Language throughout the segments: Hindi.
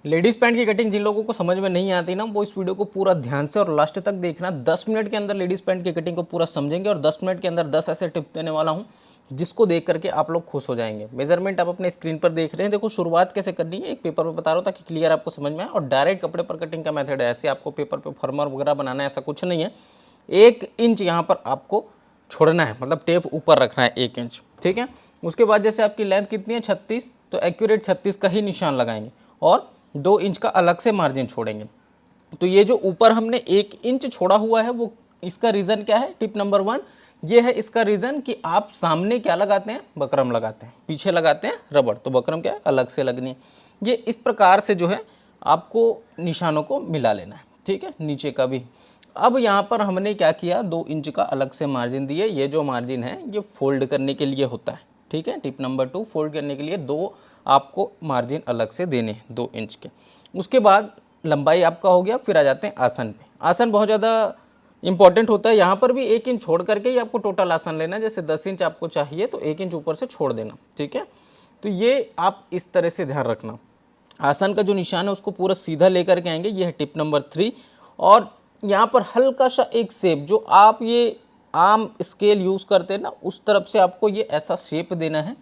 लेडीज़ पैंट की कटिंग जिन लोगों को समझ में नहीं आती ना, वो इस वीडियो को पूरा ध्यान से और लास्ट तक देखना। 10 मिनट के अंदर लेडीज़ पैंट की कटिंग को पूरा समझेंगे और 10 मिनट के अंदर 10 ऐसे टिप देने वाला हूँ जिसको देख करके आप लोग खुश हो जाएंगे। मेजरमेंट आप अपने स्क्रीन पर देख रहे हैं। देखो शुरुआत कैसे करनी है, एक पेपर पर बता रहा हूँ ताकि क्लियर आपको समझ में आए। और डायरेक्ट कपड़े पर कटिंग का मेथड है, ऐसे आपको पेपर पर फॉर्मर वगैरह बनाना है ऐसा कुछ नहीं है। 1 इंच यहाँ पर आपको छोड़ना है, मतलब टेप ऊपर रखना है 1 इंच, ठीक है। उसके बाद जैसे आपकी लेंथ कितनी है 36, तो एक्यूरेट 36 का ही निशान लगाएंगे और 2 इंच का अलग से मार्जिन छोड़ेंगे। तो ये जो ऊपर हमने 1 इंच छोड़ा हुआ है वो इसका रीज़न क्या है, टिप नंबर 1 ये है इसका रीज़न कि आप सामने क्या लगाते हैं, बकरम लगाते हैं, पीछे लगाते हैं रबड़, तो बकरम क्या है अलग से लगनी है। ये इस प्रकार से जो है आपको निशानों को मिला लेना है, ठीक है, नीचे का भी। अब यहाँ पर हमने क्या किया, 2 इंच का अलग से मार्जिन दिए। ये जो मार्जिन है ये फोल्ड करने के लिए होता है, ठीक है। टिप नंबर 2, फोल्ड करने के लिए 2 आपको मार्जिन अलग से देने हैं 2 इंच के। उसके बाद लंबाई आपका हो गया। फिर आ जाते हैं आसन पे। आसन बहुत ज़्यादा इंपॉर्टेंट होता है। यहाँ पर भी 1 इंच छोड़ करके ही आपको टोटल आसन लेना है। जैसे 10 इंच आपको चाहिए तो 1 इंच ऊपर से छोड़ देना, ठीक है। तो ये आप इस तरह से ध्यान रखना। आसन का जो निशान है उसको पूरा सीधा लेकर के आएंगे, ये है टिप नंबर 3। और यहाँ पर हल्का सा एक शेप, जो आप ये आम स्केल यूज़ करते हैं ना, उस तरफ से आपको ये ऐसा शेप देना है।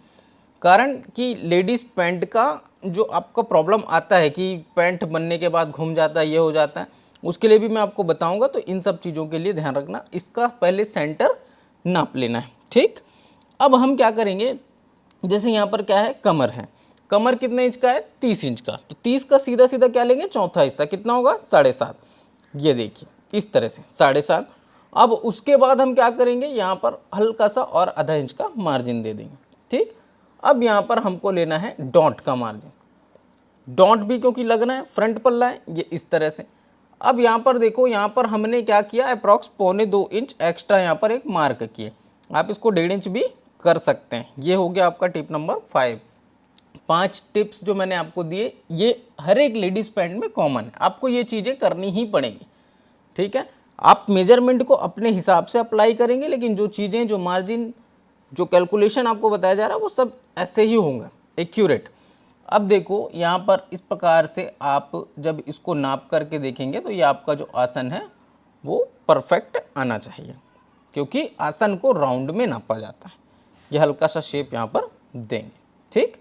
कारण कि लेडीज़ पैंट का जो आपका प्रॉब्लम आता है कि पैंट बनने के बाद घूम जाता है, ये हो जाता है, उसके लिए भी मैं आपको बताऊंगा। तो इन सब चीज़ों के लिए ध्यान रखना। इसका पहले सेंटर नाप लेना है, ठीक। अब हम क्या करेंगे, जैसे यहाँ पर क्या है, कमर है। कमर कितने इंच का है, 30 इंच का। तो 30 का सीधा सीधा क्या लेंगे, चौथा हिस्सा कितना होगा, 7.5। ये देखिए इस तरह से 7.5। अब उसके बाद हम क्या करेंगे, यहाँ पर हल्का सा और आधा इंच का मार्जिन दे देंगे, ठीक। अब यहाँ पर हमको लेना है डॉट का मार्जिन। डॉट भी क्योंकि लगना है, फ्रंट पल्ला है, ये इस तरह से। अब यहाँ पर देखो, यहाँ पर हमने क्या किया, अप्रॉक्स 1.25 इंच एक्स्ट्रा यहाँ पर एक मार्क किए। आप इसको 1.5 इंच भी कर सकते हैं। ये हो गया आपका टिप नंबर 5। 5 टिप्स जो मैंने आपको दिए, ये हर एक लेडीज़ पैंट में कॉमन है। आपको ये चीज़ें करनी ही पड़ेंगी, ठीक है। आप मेजरमेंट को अपने हिसाब से अप्लाई करेंगे, लेकिन जो चीज़ें, जो मार्जिन, जो कैलकुलेशन आपको बताया जा रहा है वो सब ऐसे ही होंगे, एक्यूरेट। अब देखो यहाँ पर इस प्रकार से आप जब इसको नाप करके देखेंगे तो ये आपका जो आसन है वो परफेक्ट आना चाहिए, क्योंकि आसन को राउंड में नापा जाता है। ये हल्का सा शेप यहाँ पर देंगे, ठीक।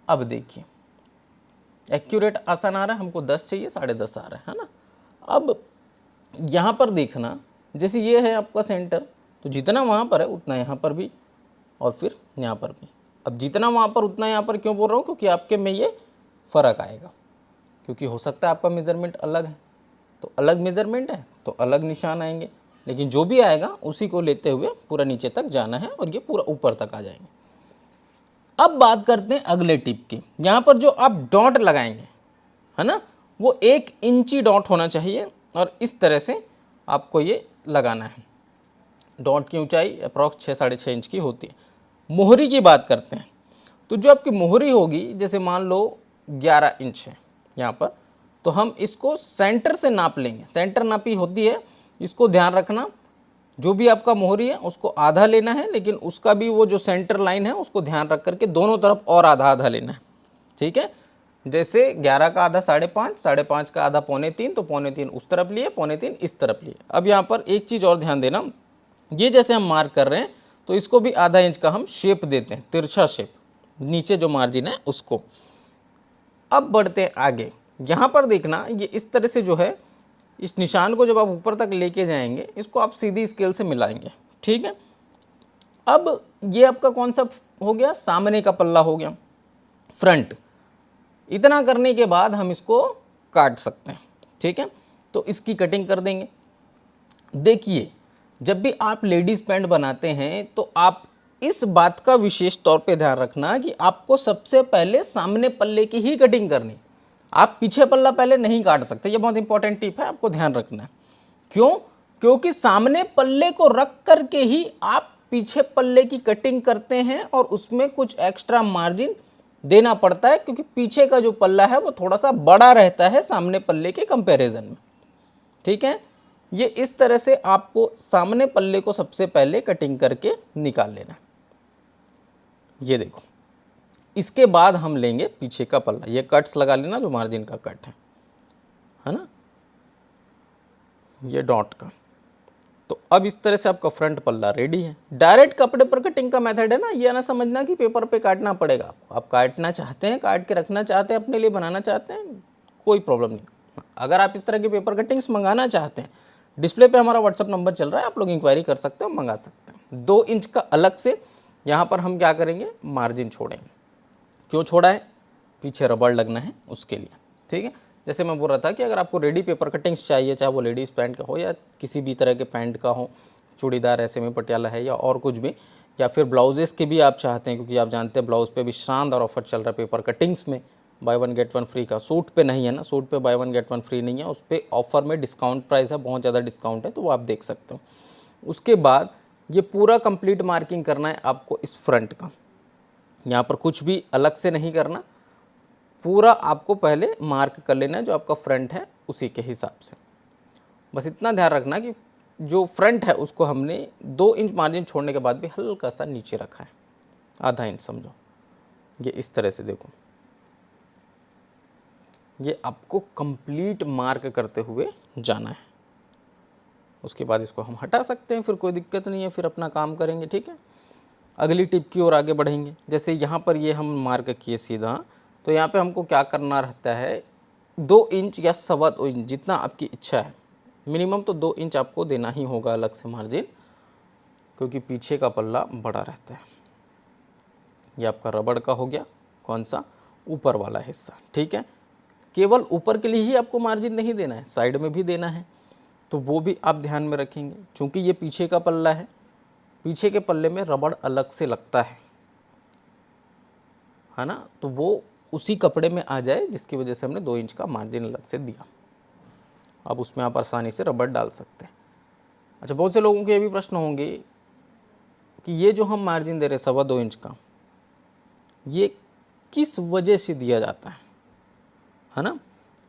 अब देखिए एक्यूरेट आसन आ रहा है, हमको 10 चाहिए, 10.5 आ रहा है ना। अब यहाँ पर देखना, जैसे ये है आपका सेंटर, तो जितना वहाँ पर है उतना यहाँ पर भी और फिर यहाँ पर भी। अब जितना वहाँ पर उतना यहाँ पर क्यों बोल रहा हूँ, क्योंकि आपके में ये फ़र्क आएगा। क्योंकि हो सकता है आपका मेज़रमेंट अलग है, तो अलग मेज़रमेंट है तो अलग निशान आएंगे, लेकिन जो भी आएगा उसी को लेते हुए पूरा नीचे तक जाना है और ये पूरा ऊपर तक आ जाएंगे। अब बात करते हैं अगले टिप की। यहाँ पर जो आप डॉट लगाएंगे है ना, वो 1 इंची डॉट होना चाहिए और इस तरह से आपको ये लगाना है। डॉट की ऊंचाई अप्रॉक्स 6 साढ़े 6 इंच की होती है। मोहरी की बात करते हैं, तो जो आपकी मोहरी होगी, जैसे मान लो 11 इंच है यहाँ पर, तो हम इसको सेंटर से नाप लेंगे। सेंटर नापी होती है, इसको ध्यान रखना। जो भी आपका मोहरी है उसको आधा लेना है, लेकिन उसका भी वो जो सेंटर लाइन है उसको ध्यान रख करके दोनों तरफ और आधा आधा लेना है, ठीक है। जैसे 11 का आधा 5.5, 5.5 का आधा 2.25, तो 2.25 उस तरफ लिए, 2.25 इस तरफ लिए। अब यहाँ पर एक चीज़ और ध्यान देना, ये जैसे हम मार्क कर रहे हैं तो इसको भी आधा इंच का हम शेप देते हैं, तिरछा शेप, नीचे जो मार्जिन है उसको। अब बढ़ते हैं आगे। यहाँ पर देखना, ये इस तरह से जो है, इस निशान को जब आप ऊपर तक लेके जाएंगे, इसको आप सीधी स्केल से मिलाएंगे, ठीक है। अब ये आपका कौन सा हो गया, सामने का पल्ला हो गया, फ्रंट। इतना करने के बाद हम इसको काट सकते हैं, ठीक है। तो इसकी कटिंग कर देंगे। देखिए जब भी आप लेडीज़ पैंट बनाते हैं तो आप इस बात का विशेष तौर पे ध्यान रखना कि आपको सबसे पहले सामने पल्ले की ही कटिंग करनी। आप पीछे पल्ला पहले नहीं काट सकते, ये बहुत इंपॉर्टेंट टिप है, आपको ध्यान रखना है। क्यों, क्योंकि सामने पल्ले को रख करके ही आप पीछे पल्ले की कटिंग करते हैं और उसमें कुछ एक्स्ट्रा मार्जिन देना पड़ता है, क्योंकि पीछे का जो पल्ला है वो थोड़ा सा बड़ा रहता है सामने पल्ले के कंपैरिजन में, ठीक है। ये इस तरह से आपको सामने पल्ले को सबसे पहले कटिंग करके निकाल लेना। ये देखो इसके बाद हम लेंगे पीछे का पल्ला, ये कट्स लगा लेना जो मार्जिन का कट है ना, ये डॉट का। तो अब इस तरह से आपका फ्रंट पल्ला रेडी है। डायरेक्ट कपड़े पर कटिंग का मेथड है ना, ये ना समझना कि पेपर पे काटना पड़ेगा आपको। आप काटना चाहते हैं, काट के रखना चाहते हैं, अपने लिए बनाना चाहते हैं, कोई प्रॉब्लम नहीं। अगर आप इस तरह की पेपर कटिंग्स मंगाना चाहते हैं, डिस्प्ले पे हमारा व्हाट्सअप नंबर चल रहा है, आप लोग इंक्वायरी कर सकते हो, मंगा सकते हैं। 2 इंच का अलग से यहाँ पर हम क्या करेंगे, मार्जिन छोड़ेंगे। क्यों छोड़ा है, पीछे रबड़ लगना है उसके लिए, ठीक है। जैसे मैं बोल रहा था कि अगर आपको रेडी पेपर कटिंग्स चाहिए, चाहे वो लेडीज़ पैंट का हो या किसी भी तरह के पैंट का हो, चूड़ीदार ऐसे में पटियाला है या और कुछ भी, या फिर ब्लाउजेस के भी आप चाहते हैं, क्योंकि आप जानते हैं ब्लाउज़ पे भी शानदार ऑफर चल रहा है पेपर कटिंग्स में, बाय 1 गेट 1 फ्री का। सूट पे नहीं है ना, सूट पे बाय 1 गेट 1 फ्री नहीं है, उस पर ऑफर में डिस्काउंट प्राइस है, बहुत ज़्यादा डिस्काउंट है, तो वो आप देख सकते हो। उसके बाद ये पूरा कंप्लीट मार्किंग करना है आपको इस फ्रंट का, यहाँ पर कुछ भी अलग से नहीं करना, पूरा आपको पहले मार्क कर लेना है जो आपका फ्रंट है उसी के हिसाब से। बस इतना ध्यान रखना कि जो फ्रंट है उसको हमने 2 इंच मार्जिन छोड़ने के बाद भी हल्का सा नीचे रखा है, आधा इंच समझो। ये इस तरह से देखो, ये आपको कंप्लीट मार्क करते हुए जाना है। उसके बाद इसको हम हटा सकते हैं, फिर कोई दिक्कत नहीं है, फिर अपना काम करेंगे, ठीक है। अगली टिप की ओर आगे बढ़ेंगे। जैसे यहाँ पर ये हम मार्क किए सीधा, तो यहाँ पे हमको क्या करना रहता है, 2 इंच या 2.25 इंच जितना आपकी इच्छा है, मिनिमम तो 2 इंच आपको देना ही होगा अलग से मार्जिन, क्योंकि पीछे का पल्ला बड़ा रहता है। ये आपका रबड़ का हो गया, कौन सा, ऊपर वाला हिस्सा, ठीक है। केवल ऊपर के लिए ही आपको मार्जिन नहीं देना है, साइड में भी देना है, तो वो भी आप ध्यान में रखेंगे। चूँकि ये पीछे का पल्ला है, पीछे के पल्ले में रबड़ अलग से लगता है ना, तो वो उसी कपड़े में आ जाए, जिसकी वजह से हमने 2 इंच का मार्जिन अलग से दिया। अब उसमें आप आसानी से रबड़ डाल सकते हैं। अच्छा, बहुत से लोगों के ये भी प्रश्न होंगे कि ये जो हम मार्जिन दे रहे हैं 2.25 इंच का, ये किस वजह से दिया जाता है ना।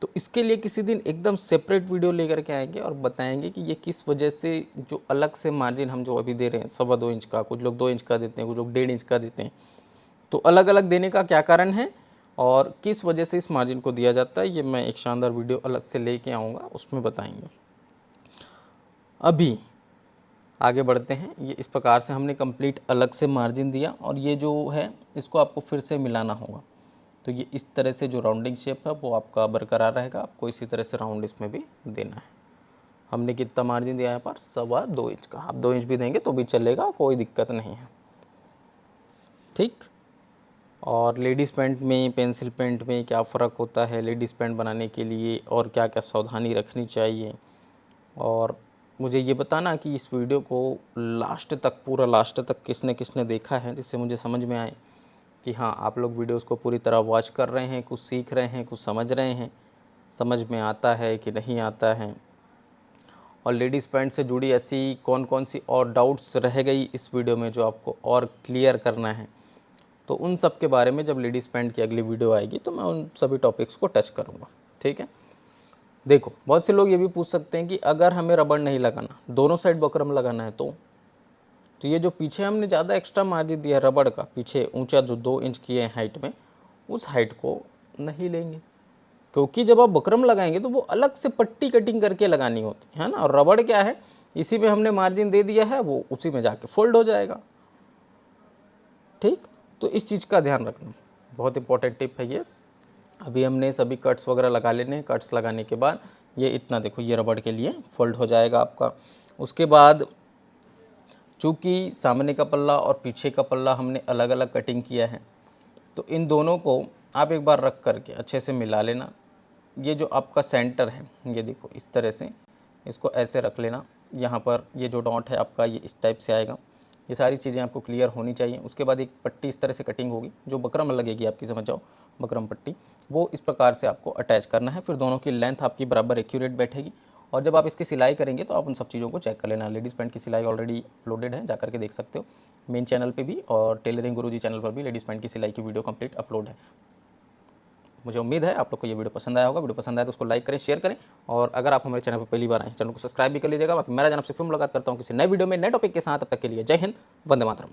तो इसके लिए किसी दिन एकदम सेपरेट वीडियो लेकर के आएंगे और बताएंगे कि ये किस वजह से जो अलग से मार्जिन हम जो अभी दे रहे हैं 2.25 इंच का, कुछ लोग 2 इंच का देते हैं, कुछ लोग 1.5 इंच का देते हैं, तो अलग अलग देने का क्या कारण है और किस वजह से इस मार्जिन को दिया जाता है, ये मैं एक शानदार वीडियो अलग से लेके आऊँगा, उसमें बताएंगे। अभी आगे बढ़ते हैं। ये इस प्रकार से हमने कंप्लीट अलग से मार्जिन दिया, और ये जो है इसको आपको फिर से मिलाना होगा। तो ये इस तरह से जो राउंडिंग शेप है वो आपका बरकरार रहेगा, आपको इसी तरह से राउंड इसमें भी देना है। हमने कितना मार्जिन दिया है यहाँ पर, 2.25 इंच का। आप 2 इंच भी देंगे तो भी चलेगा, कोई दिक्कत नहीं है, ठीक। और लेडीज़ पैंट में, पेंसिल पैंट में क्या फ़र्क होता है, लेडीज़ पैंट बनाने के लिए और क्या क्या सावधानी रखनी चाहिए, और मुझे ये बताना कि इस वीडियो को लास्ट तक, पूरा लास्ट तक किसने किसने देखा है, जिससे मुझे समझ में आए कि हाँ आप लोग वीडियोस को पूरी तरह वॉच कर रहे हैं, कुछ सीख रहे हैं, कुछ समझ रहे हैं, समझ में आता है कि नहीं आता है। और लेडीज़ पैंट से जुड़ी ऐसी कौन कौन सी और डाउट्स रह गई इस वीडियो में जो आपको और क्लियर करना है, तो उन सब के बारे में जब लेडीज़ पैंट की अगली वीडियो आएगी तो मैं उन सभी टॉपिक्स को टच करूँगा, ठीक है। देखो, बहुत से लोग ये भी पूछ सकते हैं कि अगर हमें रबड़ नहीं लगाना, दोनों साइड बकरम लगाना है, तो ये जो पीछे हमने ज़्यादा एक्स्ट्रा मार्जिन दिया रबड़ का, पीछे ऊंचा जो 2 इंच की है हाइट में, उस हाइट को नहीं लेंगे, क्योंकि जब आप बकरम लगाएंगे तो वो अलग से पट्टी कटिंग करके लगानी होती है ना। और रबड़ क्या है, इसी में हमने मार्जिन दे दिया है, वो उसी में जाके फोल्ड हो जाएगा, ठीक। तो इस चीज़ का ध्यान रखना, बहुत इंपॉर्टेंट टिप है ये। अभी हमने सभी कट्स वगैरह लगा लेने हैं। कट्स लगाने के बाद ये इतना देखो, ये रबड़ के लिए फोल्ड हो जाएगा आपका। उसके बाद चूँकि सामने का पल्ला और पीछे का पल्ला हमने अलग अलग कटिंग किया है, तो इन दोनों को आप एक बार रख करके अच्छे से मिला लेना। ये जो आपका सेंटर है, ये देखो इस तरह से इसको ऐसे रख लेना। यहाँ पर ये जो डॉट है आपका, ये इस टाइप से आएगा। ये सारी चीज़ें आपको क्लियर होनी चाहिए। उसके बाद एक पट्टी इस तरह से कटिंग होगी, जो बकरम लगेगी आपकी, समझ जाओ, बकरम पट्टी, वो इस प्रकार से आपको अटैच करना है। फिर दोनों की लेंथ आपकी बराबर एक्यूरेट बैठेगी। और जब आप इसकी सिलाई करेंगे तो आप उन सब चीज़ों को चेक कर लेना। लेडीज़ पैंट की सिलाई ऑलरेडी अपलोडेड है, जाकर के देख सकते हो मेन चैनल पे भी, और टेलरिंग गुरुजी चैनल पर भी लेडीज़ पैंट की सिलाई की वीडियो कंप्लीट अपलोड है। मुझे उम्मीद है आप लोग को ये वीडियो पसंद आया होगा। वीडियो पसंद आया तो उसको लाइक करें, शेयर करें, और अगर आप हमारे चैनल पर पहली बार आए, चैनल को सब्सक्राइब भी कर लीजिएगा। बाकी मेरा जनाब से फिर मुलाकात करता हूँ किसी नए वीडियो में नए टॉपिक के साथ। तब तक के लिए जय हिंद, वंदे मातरम।